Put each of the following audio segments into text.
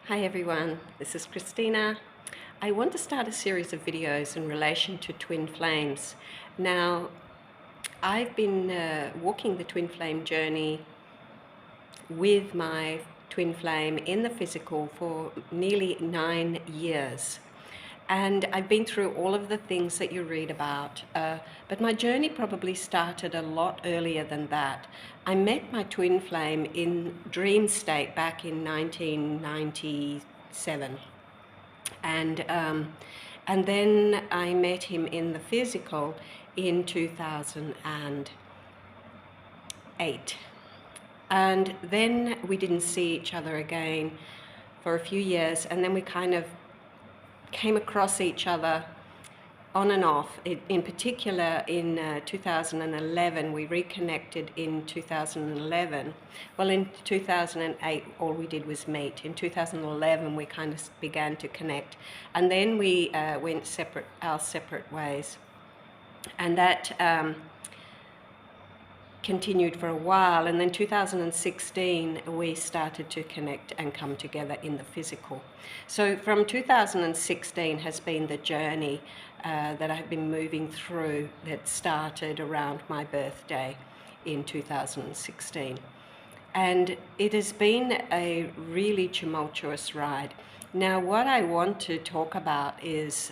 Hi everyone, this is Christina. I want to start a series of videos in relation to twin flames. Now, I've been walking the twin flame journey with my twin flame in the physical for nearly 9 years. And I've been through all of the things that you read about, but my journey probably started a lot earlier than that. I met my twin flame in dream state back in 1997, and then I met him in the physical in 2008. And then we didn't see each other again for a few years, and then we kind of came across each other on and off. In particular, in 2011, we reconnected in 2011. Well, in 2008, all we did was meet. In 2011, we kind of began to connect, and then we went our separate ways, and that continued for a while. And then 2016 we started to connect and come together in the physical. So from 2016 has been the journey that I've been moving through, that started around my birthday in 2016, and it has been a really tumultuous ride. Now, what I want to talk about is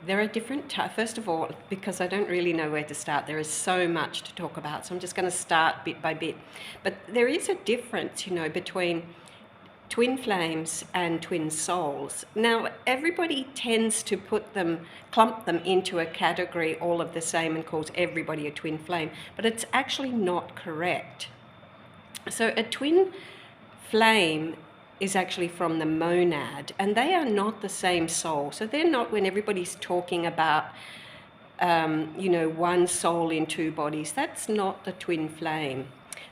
there are different first of all, because I don't really know where to start, there is so much to talk about, so I'm just going to start bit by bit. But there is a difference, between twin flames and twin souls. Now, everybody tends to clump them into a category all of the same and calls everybody a twin flame, but it's actually not correct. So a twin flame is actually from the monad, and they are not the same soul. So they're not, when everybody's talking about one soul in two bodies, that's not the twin flame.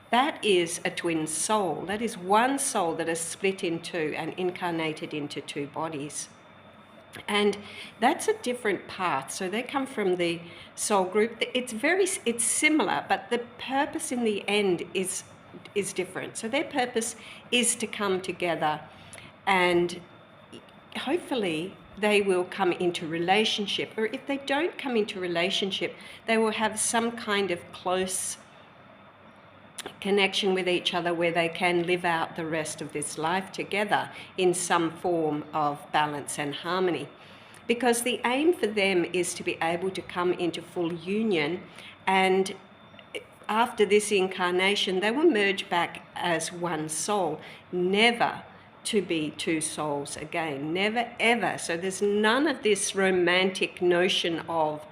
That is a twin soul. That is one soul that is split in two and incarnated into two bodies. And that's a different path. So they come from the soul group. It's similar, but the purpose in the end is different. So their purpose is to come together, and hopefully they will come into relationship, or if they don't come into relationship, they will have some kind of close connection with each other where they can live out the rest of this life together in some form of balance and harmony. Because the aim for them is to be able to come into full union, and after this incarnation, they will merge back as one soul, never to be two souls again, never ever. So there's none of this romantic notion of,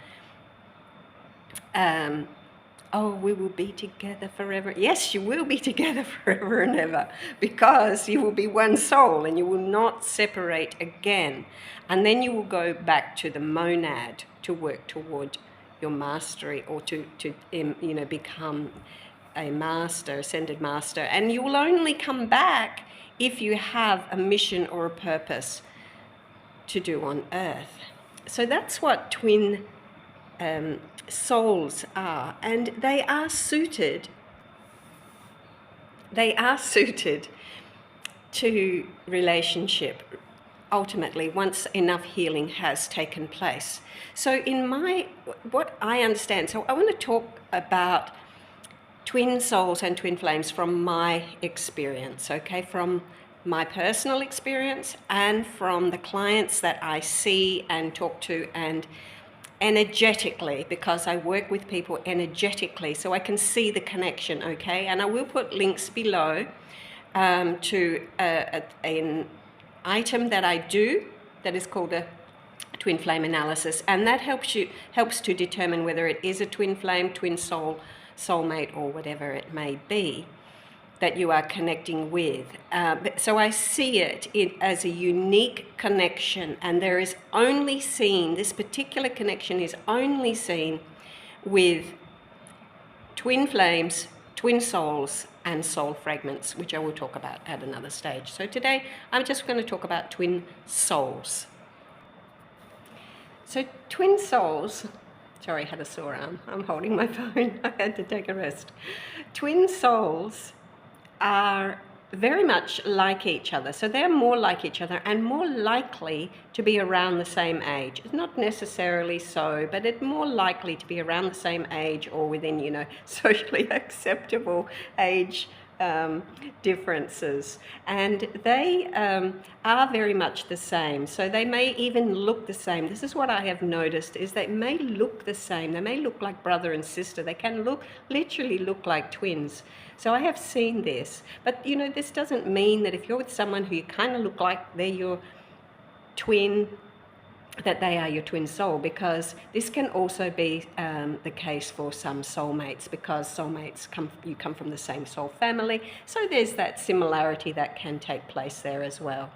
we will be together forever. Yes, you will be together forever and ever, because you will be one soul and you will not separate again. And then you will go back to the monad to work toward your mastery, or to become a master, ascended master. And you will only come back if you have a mission or a purpose to do on earth. So that's what twin souls are, and they are suited to relationship ultimately, once enough healing has taken place. So what I understand, so I want to talk about twin souls and twin flames from my experience, okay, from my personal experience and from the clients that I see and talk to, and energetically, because I work with people energetically, so I can see the connection, okay? And I will put links below to an item that I do that is called a twin flame analysis, and that helps to determine whether it is a twin flame, twin soul, soulmate, or whatever it may be that you are connecting with. So I see it as a unique connection, and this particular connection is only seen with twin flames, twin souls, and soul fragments, which I will talk about at another stage. So today I'm just going to talk about twin souls. So twin souls, sorry, I had a sore arm. I'm holding my phone. I had to take a rest. Twin souls are very much like each other. So they're more like each other and more likely to be around the same age. It's not necessarily so, but it's more likely to be around the same age or within, you know, socially acceptable age differences. And they are very much the same. So they may even look the same. This is what I have noticed, is they may look the same. They may look like brother and sister. They can literally look like twins. So I have seen this. But, you know, this doesn't mean that if you're with someone who you kind of look like they're your twin, that they are your twin soul, because this can also be the case for some soulmates, because soulmates you come from the same soul family, so there's that similarity that can take place there as well.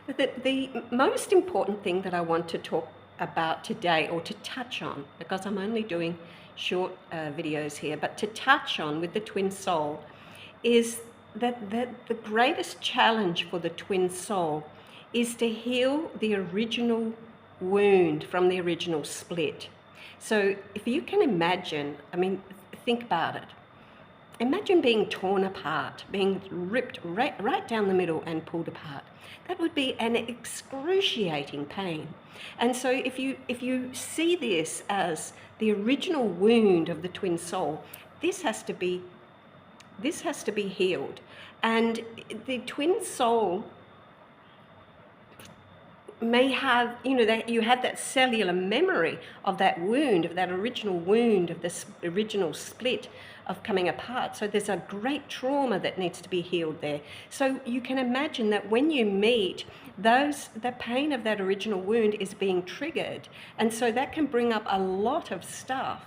But the most important thing that I want to talk about today, or to touch on, because I'm only doing short videos here, but to touch on with the twin soul, is that the greatest challenge for the twin soul is to heal the original wound from the original split. So if you can imagine, I mean, think about it. Imagine being torn apart, being ripped right down the middle and pulled apart. That would be an excruciating pain. And so if you see this as the original wound of the twin soul, this has to be healed. And the twin soul may have, you know, that you have that cellular memory of that wound, of that original wound, of this original split of coming apart. So there's a great trauma that needs to be healed there. So you can imagine that when you meet, the pain of that original wound is being triggered. And so that can bring up a lot of stuff,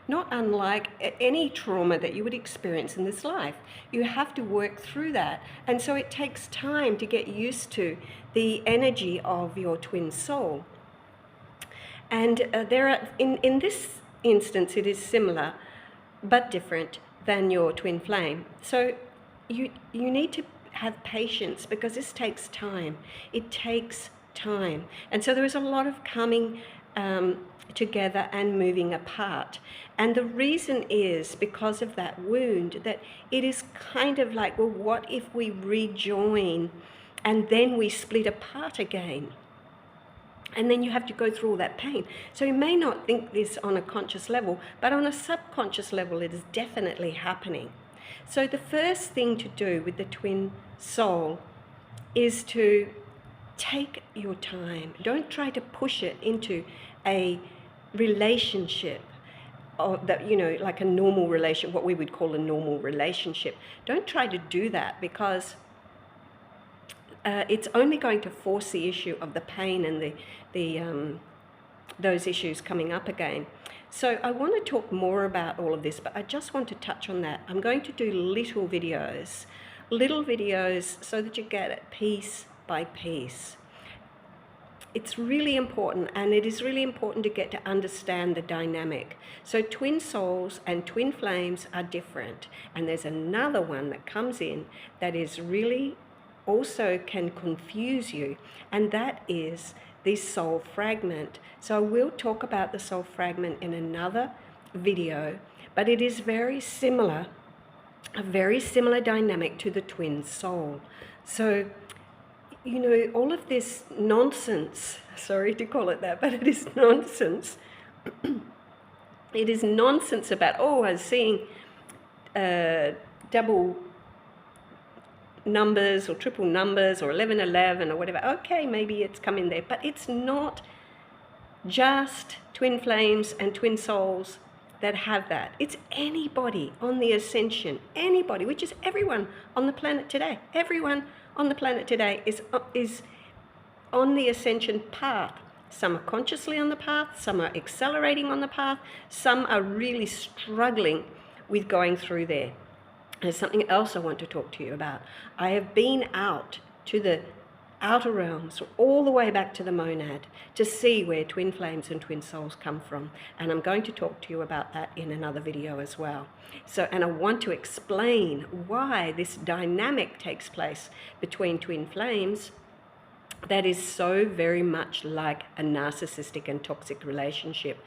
not unlike any trauma that you would experience in this life. You have to work through that. And so it takes time to get used to the energy of your twin soul. And in this instance, it is similar but different than your twin flame. So you need to have patience, because this takes time. It takes time. And so there is a lot of coming together and moving apart. And the reason is because of that wound, that it is kind of like, well, what if we rejoin and then we split apart again? And then you have to go through all that pain. So you may not think this on a conscious level, but on a subconscious level, it is definitely happening. So the first thing to do with the twin soul is to take your time. Don't try to push it into a relationship, or that, you know, like a normal relationship, what we would call a normal relationship. Don't try to do that, because it's only going to force the issue of the pain and those issues coming up again. So I want to talk more about all of this, but I just want to touch on that. I'm going to do little videos so that you get it piece by piece. It's really important, and it is really important to get to understand the dynamic. So twin souls and twin flames are different, and there's another one that comes in that is really also can confuse you, and that is the soul fragment. So I will talk about the soul fragment in another video, but it is very similar, a very similar dynamic to the twin soul. So, you know, all of this nonsense, sorry to call it that, but it is nonsense. It is nonsense about, oh, I was seeing double numbers or triple numbers or 1111 or whatever. Okay, maybe it's come in there, but it's not just twin flames and twin souls that have that. It's anybody on the ascension, anybody, which is everyone on the planet today. Everyone on the planet today is on the ascension path. Some are consciously on the path, some are accelerating on the path, some are really struggling with going through there. There's something else I want to talk to you about. I have been out to the outer realms, all the way back to the monad, to see where twin flames and twin souls come from. And I'm going to talk to you about that in another video as well. So, and I want to explain why this dynamic takes place between twin flames that is so very much like a narcissistic and toxic relationship.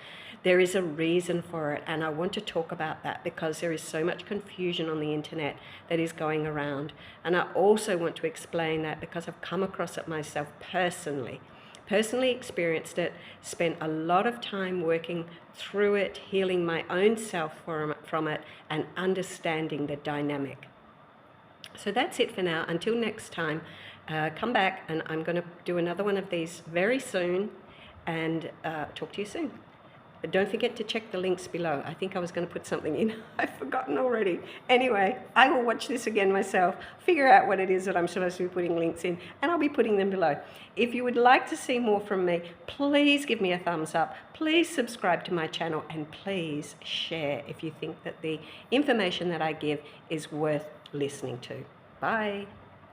There is a reason for it, and I want to talk about that because there is so much confusion on the internet that is going around. And I also want to explain that because I've come across it myself personally experienced it, spent a lot of time working through it, healing my own self from it, and understanding the dynamic. So that's it for now. Until next time, come back, and I'm going to do another one of these very soon, and talk to you soon. But don't forget to check the links below. I think I was going to put something in. I've forgotten already. Anyway, I will watch this again myself, figure out what it is that I'm supposed to be putting links in, and I'll be putting them below. If you would like to see more from me, please give me a thumbs up. Please subscribe to my channel, and please share if you think that the information that I give is worth listening to. Bye.